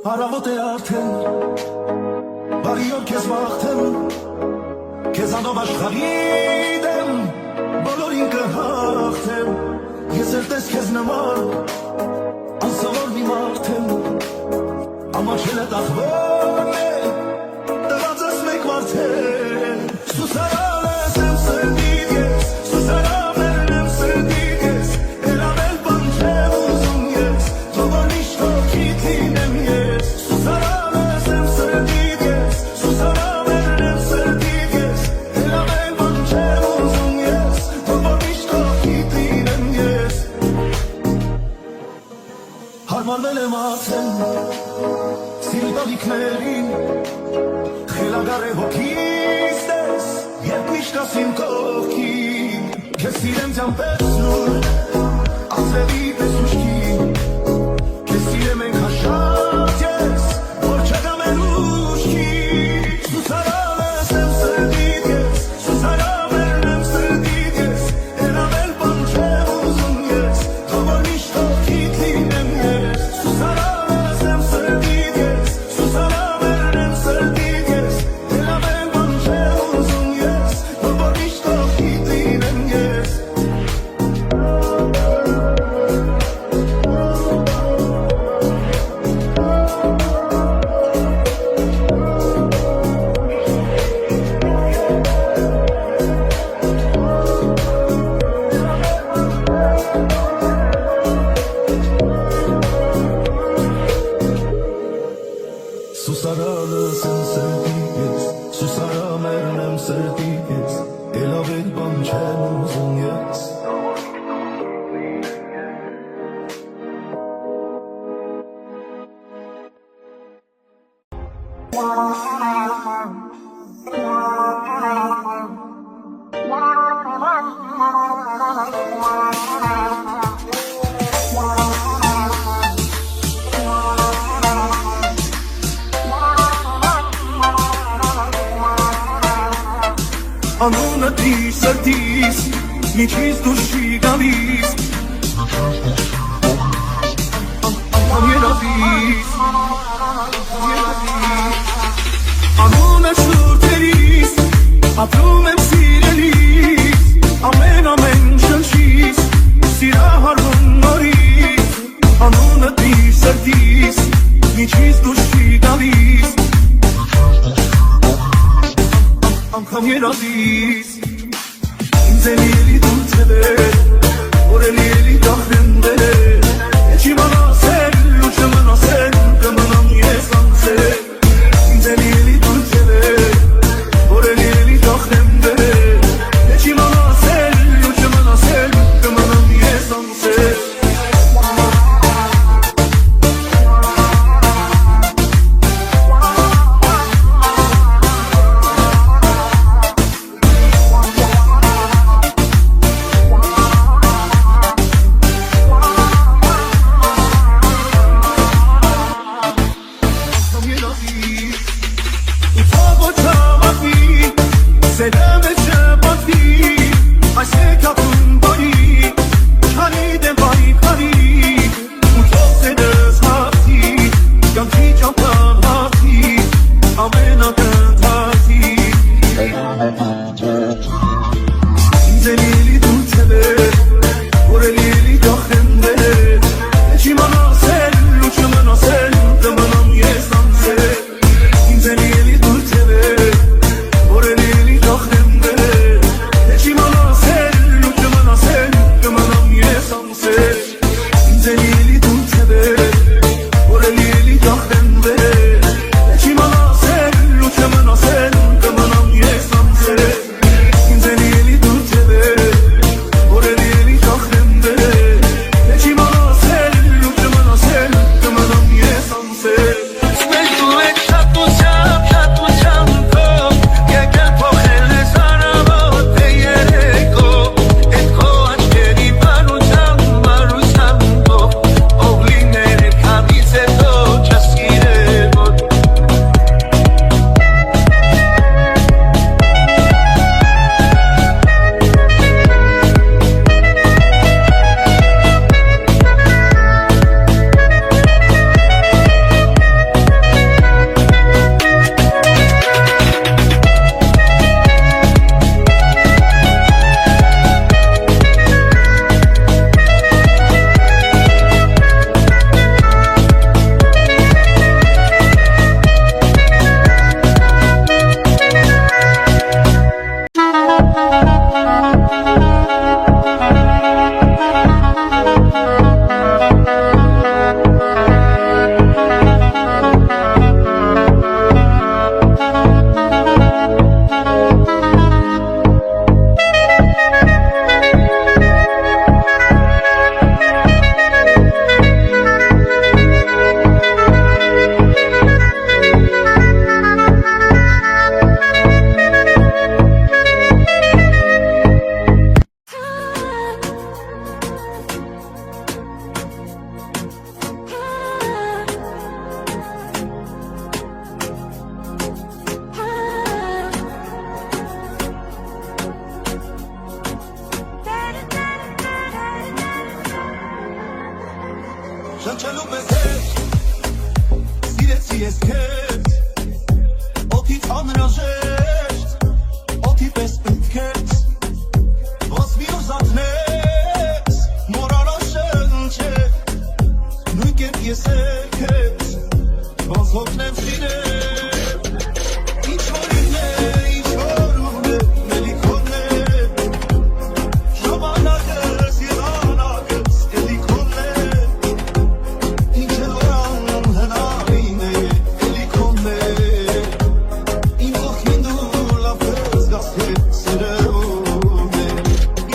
Առավոտ է արդեն, բարի օր քեզ մաղթեմ, քեզանով աշխարհի դեմ, բոլորին կհաղթեմ, ես էլ տես քեզ նման, անսովոր մի մարդ եմ, ամաչել է տախվորն է, տված ես մեկ մարդել, սուսարան ես եմ սրդիդ ես, սուսարաններն եմ սրդիդ ես, էլ ավել բան չեմ ուզում ես, թողոր միշտ հոգիդ լինեմ ես, սուսարան ես եմ սրդիդ ես, սուսարաններն եմ սրդիդ ես, էլ ավել բան չեմ ուզում ես, թողոր միշտ հոգիդ լինեմ ես, հարմարվել եմ արդեն, սիրի տալիքներին, խելագար է հոգիս տես, երբ միշտ ասիմ կողքին, քեզ սիրեմ ձյան պես նուր, ասելի պես ուշքին, քեզ սիրեմ ենք հաշած ես, որ չգամ են ուշքին, սուսարան ես եմ սրդիդ ես, սուսարաններն եմ սրդիդ ես, էլ ավել բան չեմ ուզում ես, թողոր միշտ հոգիդ լինեմ ես, սուսարան ես եմ սրդիդ ես, սուսարաններն եմ սրդիդ ես, էլ ավել բան չեմ ուզում ես, թողոր միշտ հոգիդ լինեմ ես, սուսարանս եմ սրդիդ ես, սուսարաններն եմ սրդիդ ես, էլ ավել բան չեմ ուզում ես, անունը դիր սրտիս, միջից դուրս չի գալիս, անգամ երավիս, անունը շուրթերիս, ապրում եմ սիրելիս, ամեն շնչիս, սիրահարվում նորից, անունը դիր սրտիս, միջից դուրս չի գալիս, անգամ երազիս, ինձ էլի դու ծևեր, որ էլի դախրեմ դեր, չիմ անասել ու չմնասել, կմնամ ես անցել, ինձ էլի դու ծևեր, որ էլի դախրեմ դեր, չիմ անասել ու չմնասել, կմնամ ես անցել, ես քեզ օդից անհրաժեշտ օդի պես պետք ես ոնց մի ուզածնես մոռանալ շնչե նույն կերպ ես քեզ ոնց հոգնեմ սիրել ինչ որ ինն է ինչ որ ուղն է մելիքոնն է ժամանակս եղանակս էլի քոնն է ինչ էլ որ անում հնարին է էլի քոնն է իմ կողքին դու լավ ես գասել սիրում է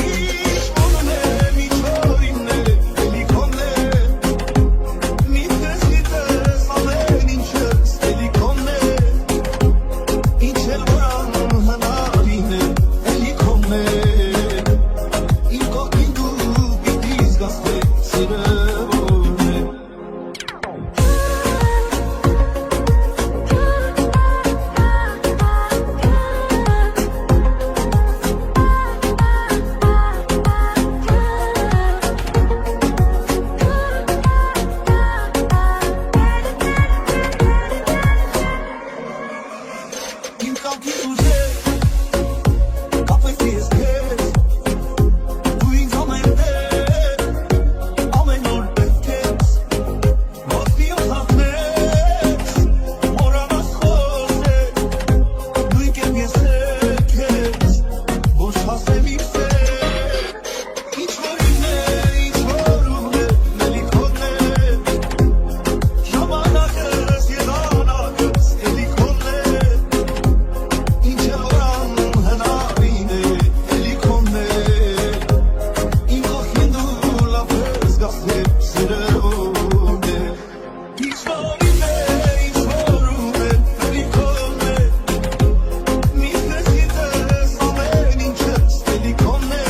ինչ որն է ինչ որ ինն է էլի քոնն է միտքս գիտես ամեն ինչս էլի քոնն է ինչ էլ որ անում հնարին է էլի քոնն է իմ կողքին դու պիտի զգասել սիրում է Իմ կամքի ուժեր կապես ես քեզ դու ինձ ամեն տեղ ամեն օր պետք ես ոնց մի ուզածնես մոռանալ խոսել նույն կերպ ես քեզ ոչ հասեմ իմ սեր ինչ որ ինն է ինչ որ ուղն է մելիքոնն է ժամանակս եղանակս էլի քոնն է ինչ էլ որ անում հնարին է էլի քոնն է իմ կողքին դու լավ ես գասել սիրում է ինչ որ ինն է ինչ որ ուղն է մելիքոնն է միտքս գիտես ամեն ինչս էլի քոնն է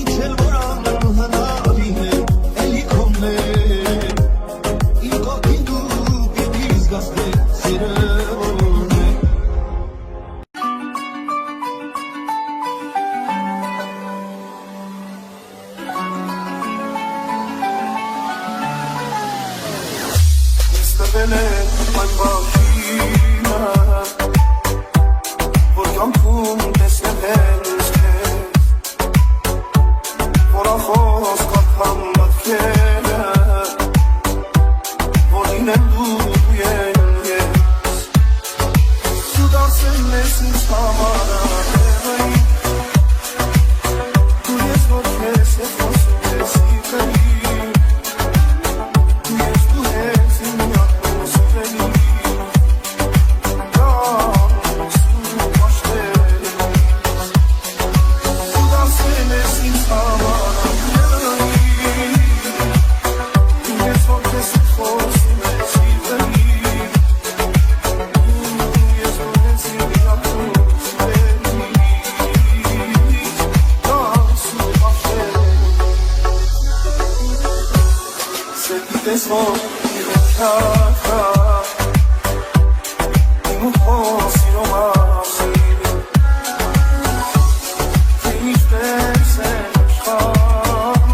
ինչ էլ որ անում հնարին է էլի քոնն է իմ կողքին դու պիտի զգասել սիրում է Ստվել է այն բախինը որ կամքում տեսնել հենց քեզ որ ախոս կապամ մտքերը որ ինեն դու են ես դու դարձել ես ինձ համար ահեղային դու ես որ քեզ է խոսում ես իքային դու ես դու ես իմ ատմոսֆերի դարձ ու մաշտել դու դարձել ես ինձ համար ահեղային դու ես որ քեզ է խոսում ես իքային դու ես դու ես իմ ատմոսֆերի դարձ ու մաշտել Սեպիտես որ իրենքակա իմ ու հոս իրոմ ասին թե ինչպես են աշխարում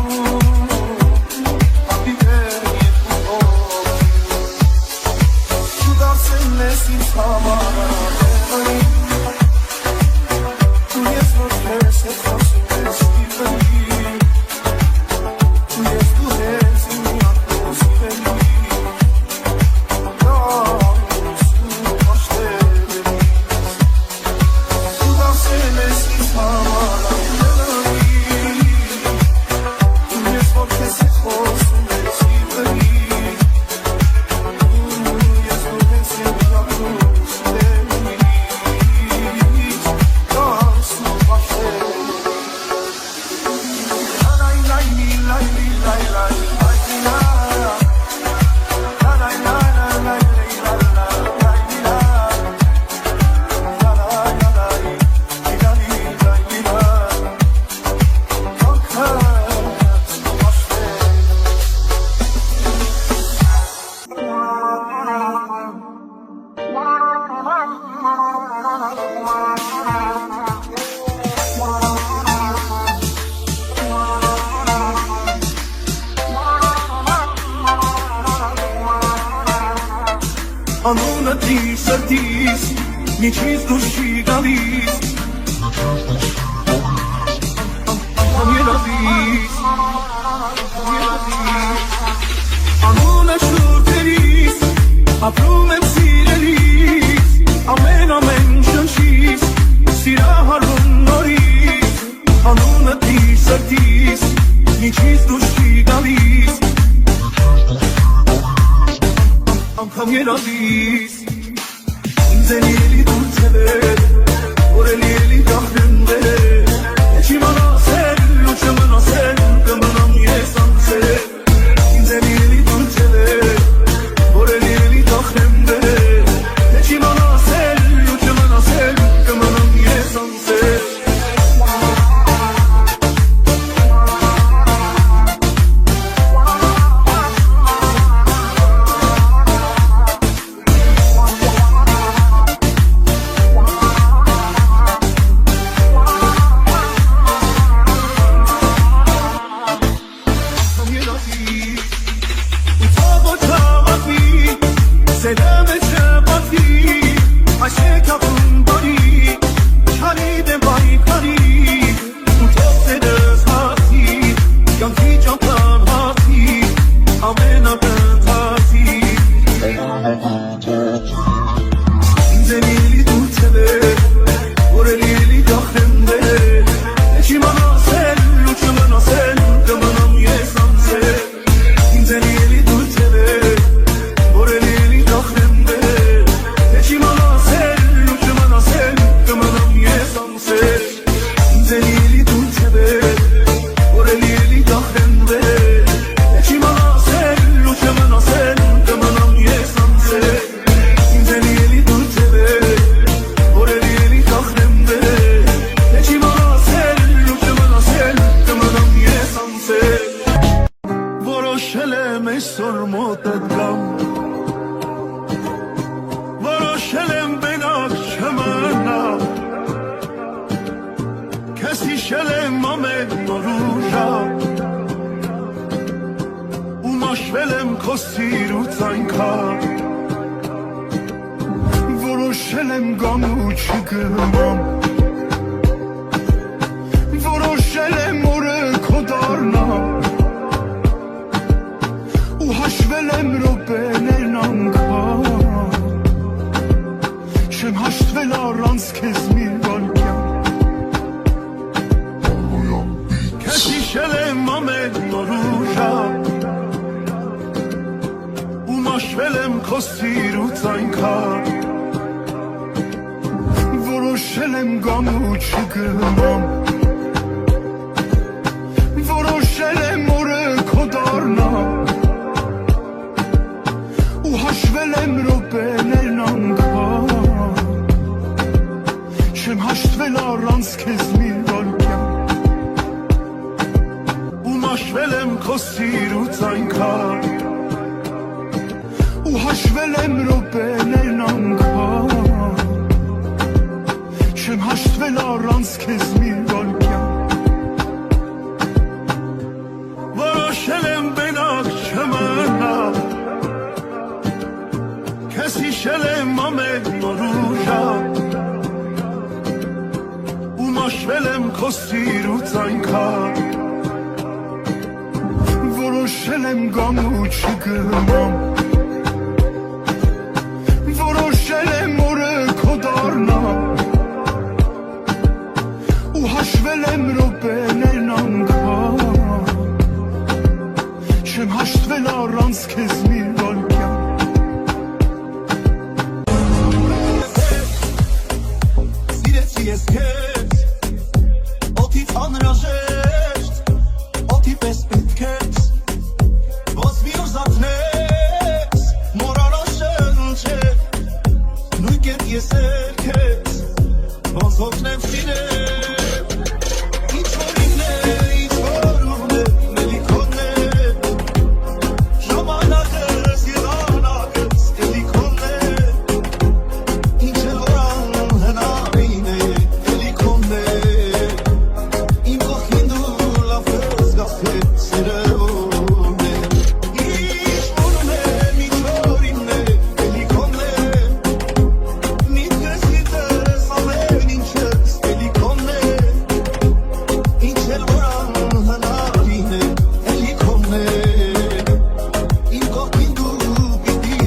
ապիվեր երկու հոգի դու դարձել ես ինձ համար ահեղային դու ես որ քեզ է խոսում ես իքային դու ես դու ես իմ ատմոսֆերի դարձ ու մաշտել դու դարձել ես ինձ համար ահեղային դու ես որ քեզ է խոսում ես իքային դու ես դու ես իմ ատմոսֆերի Անունը դիր սրտիս Միջից դուրս չի գալիս Անունը շուրթերիս Ապրում եմ սիրելիս Ամեն շնչիս Սիրահարում նորից Անունը դիր սրտիս Միջից դուրս չի գալիս Անգամ երազիս Ինձ են ելի դուր թևեր Որ ելի գախնեմ դեր Չի մնասել ու չմնասել Կմնամ ես անցել Ինձ են ելի դուր թևեր Որ ելի գախնեմ դեր Չի մնասել ու չմնասել Կմնամ ես անցել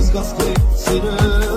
զգաս քո սիրը